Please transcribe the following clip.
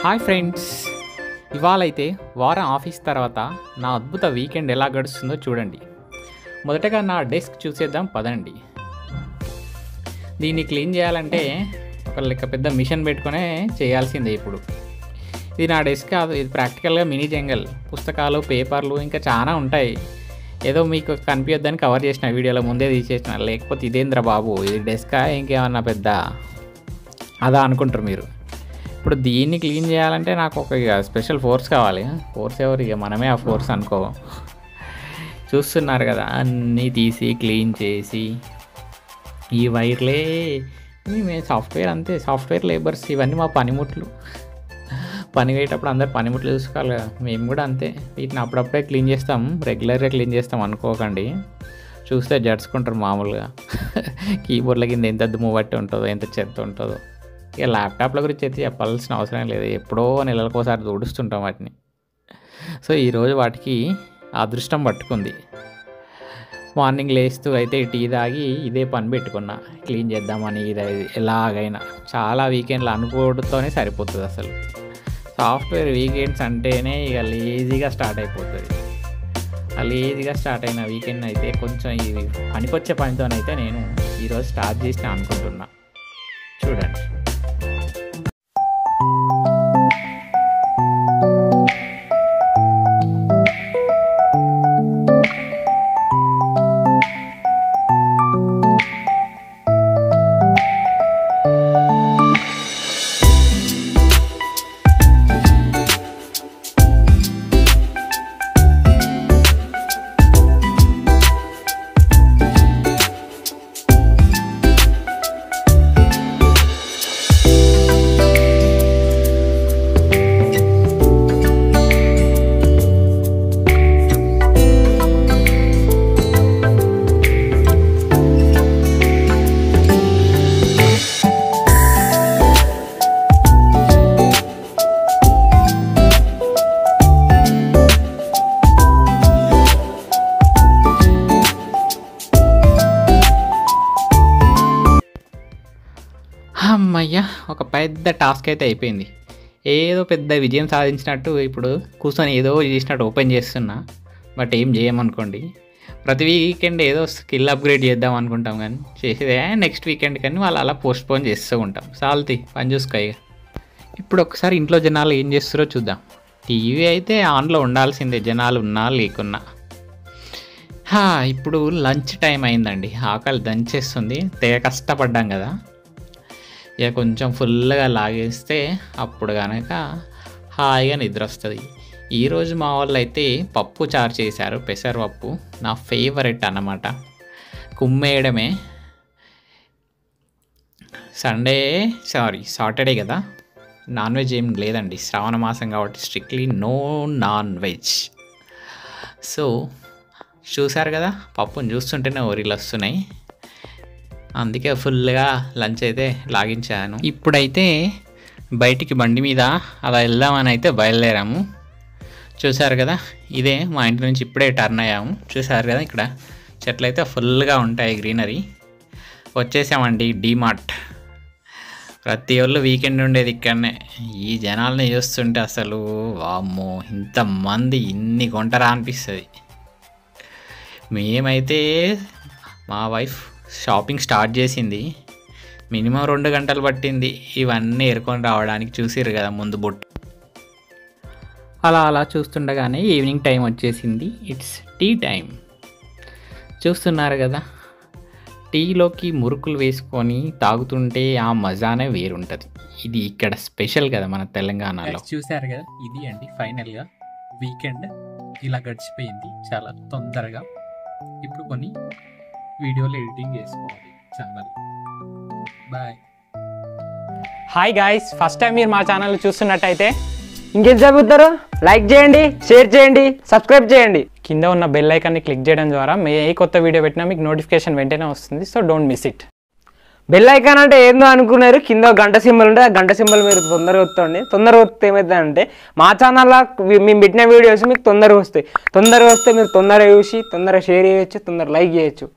Hi friends, ఇవాళ అయితే వారం ఆఫీస్ తర్వాత నా అద్భుత వీకెండ్ ఎలా గడుస్తుందో చూడండి. మొదటగా నా డెస్క్ చూసేద్దాం పదండి. దీన్ని క్లీన్ చేయాలంటే ఒక పెద్ద మిషన్ పెట్టుకునే చేయాల్సిందే. ఇప్పుడు ఇది నా డెస్క్ కాదు, ఇది ప్రాక్టికల్గా మినీ జంగల్. పుస్తకాలు, పేపర్లు ఇంకా చాలా ఉంటాయి. ఏదో మీకు కనిపించొద్దని కవర్ చేసిన వీడియోలో ముందే తీసేసిన, లేకపోతే ఇదేంద్ర బాబు ఇది డెస్కా ఇంకేమన్నా పెద్ద అదా అనుకుంటారు మీరు. ఇప్పుడు దీన్ని క్లీన్ చేయాలంటే నాకు ఒక స్పెషల్ ఫోర్స్ కావాలి. ఫోర్స్ ఎవరు, ఇక మనమే ఆ ఫోర్స్ అనుకో. చూస్తున్నారు కదా, అన్నీ తీసి క్లీన్ చేసి ఈ వైర్లే మేము సాఫ్ట్వేర్ అంతే, సాఫ్ట్వేర్ లేబర్స్. ఇవన్నీ మా పనిముట్లు. పని అయ్యేటప్పుడు అందరు పనిముట్లు చూసుకోవాలి కదా, మేము కూడా అంతే. వీటిని అప్పుడప్పుడే క్లీన్ చేస్తాం, రెగ్యులర్గా క్లీన్ చేస్తాం అనుకోకండి. చూస్తే జడుచుకుంటారు మామూలుగా. కీబోర్డ్ల కింద ఎంత దుమ్ము బట్టి ఉంటుందో, ఎంత చెత్త ఉంటుందో. ఇక ల్యాప్టాప్ల గురించి అయితే చెప్పాల్సిన అవసరం లేదు, ఎప్పుడో నెలలకోసారి తుడుస్తుంటాం వాటిని. సో ఈరోజు వాటికి అదృష్టం పట్టుకుంది. మార్నింగ్ లేస్తూ అయితే టీ తాగి ఇదే పని పెట్టుకున్నా, క్లీన్ చేద్దామని. ఇది ఎలాగైనా చాలా వీకెండ్లు అనుకోవడంతోనే సరిపోతుంది. అసలు సాఫ్ట్వేర్ వీకెండ్స్ అంటేనే ఇక లేజీగా స్టార్ట్ అయిపోతుంది. ఆ లేజీగా స్టార్ట్ అయిన వీకెండ్ అయితే కొంచెం ఇది పనికొచ్చే పనితోనైతే నేను ఈరోజు స్టార్ట్ చేసిన అనుకుంటున్నా. చూడండి, అమ్మయ్య, ఒక పెద్ద టాస్క్ అయితే అయిపోయింది. ఏదో పెద్ద విజయం సాధించినట్టు ఇప్పుడు కూర్చొని ఏదో చేసినట్టు ఓపెన్ చేస్తున్నా. బట్ ఏం చేయమనుకోండి, ప్రతి వీకెండ్ ఏదో స్కిల్ అప్గ్రేడ్ చేద్దాం అనుకుంటాం, కానీ చేసేదే నెక్స్ట్ వీకెండ్ కానీ వాళ్ళు అలా పోస్ట్పోన్ చేస్తూ ఉంటాం. సాల్తీ పని చూసుకో. ఇప్పుడు ఒకసారి ఇంట్లో జనాలు ఏం చేస్తారో చూద్దాం. టీవీ అయితే ఆన్లో ఉండాల్సిందే, జనాలు ఉన్నా లేకున్నా. ఇప్పుడు లంచ్ టైం అయిందండి, ఆకలి దంచేస్తుంది. తెగ కష్టపడ్డాం కదా, ఇక కొంచెం ఫుల్గా లాగేస్తే అప్పుడు కనుక హాయిగా నిద్ర వస్తుంది. ఈరోజు మా వాళ్ళు అయితే పప్పు చారు చేశారు, పెసరపప్పు. నా ఫేవరెట్ అన్నమాట. కుమ్మేయడమే. సాటర్డే కదా, నాన్ వెజ్ ఏం లేదండి, శ్రావణ మాసం కాబట్టి strictly no non veg. So చూసారు కదా, పప్పుని చూస్తుంటేనే ఊరిలు వస్తున్నాయి. అందుకే ఫుల్గా లంచ్ అయితే లాగించాను. ఇప్పుడైతే బయటికి బండి మీద అలా వెళ్దామని అయితే బయలుదేరాము. చూసారు కదా, ఇదే మా ఇంటి నుంచి ఇప్పుడే టర్న్ అయ్యాము. చూసారు కదా, ఇక్కడ చెట్లు అయితే ఫుల్గా ఉంటాయి, గ్రీనరీ. వచ్చేసామండి డీమార్ట్. ప్రతి ఒళ్ళు వీకెండ్ ఉండేది ఇక్కడనే. ఈ జనాల్ని చూస్తుంటే అసలు వామ్మో, ఇంతమంది ఇన్ని కొంటరా అనిపిస్తుంది. మేమైతే మా వైఫ్ షాపింగ్ స్టార్ట్ చేసింది, మినిమం 2 గంటలు పట్టింది ఇవన్నీ ఏరుకొని రావడానికి. చూసిర్రు కదా ముందు బొట్టు. అలా చూస్తుండగానే ఈవినింగ్ టైం వచ్చేసింది. It's tea time. చూస్తున్నారు కదా, టీలోకి మురుకులు వేసుకొని తాగుతుంటే ఆ మజానే వేరుంటుంది. ఇది ఇక్కడ స్పెషల్ కదా మన తెలంగాణలో. చూసారు కదా, ఇది అండి ఫైనల్గా వీకెండ్ ఇలా గడిచిపోయింది చాలా తొందరగా. ఇప్పుడు కొన్ని వీడియోలు ఎడిటింగ్ చేసుకోవాలి channel. Bye. Hi guys, first time మీరు మా ఛానల్ చూస్తున్నట్టయితే ఇంకేం చదువుతారు, లైక్ చేయండి, షేర్ చేయండి, సబ్స్క్రైబ్ చేయండి. కింద ఉన్న బెల్ ఐకాన్ని క్లిక్ చేయడం ద్వారా ఏ కొత్త వీడియో పెట్టినా మీకు నోటిఫికేషన్ వెంటనే వస్తుంది. So don't miss it. Bell icon అంటే ఏందో అనుకున్నారు, కింద గంట సింబల్ ఉంటే ఆ గంట సింబల్ మీరు తొందరగా వస్తుంది. తొందరగా వస్తే ఏమవుతుందంటే మా ఛానల్లో మేము పెట్టిన వీడియోస్ మీకు తొందరగా వస్తాయి. తొందరగా వస్తే మీరు తొందరగా చూసి తొందరగా షేర్ చేయొచ్చు, తొందరగా లైక్ చేయొచ్చు.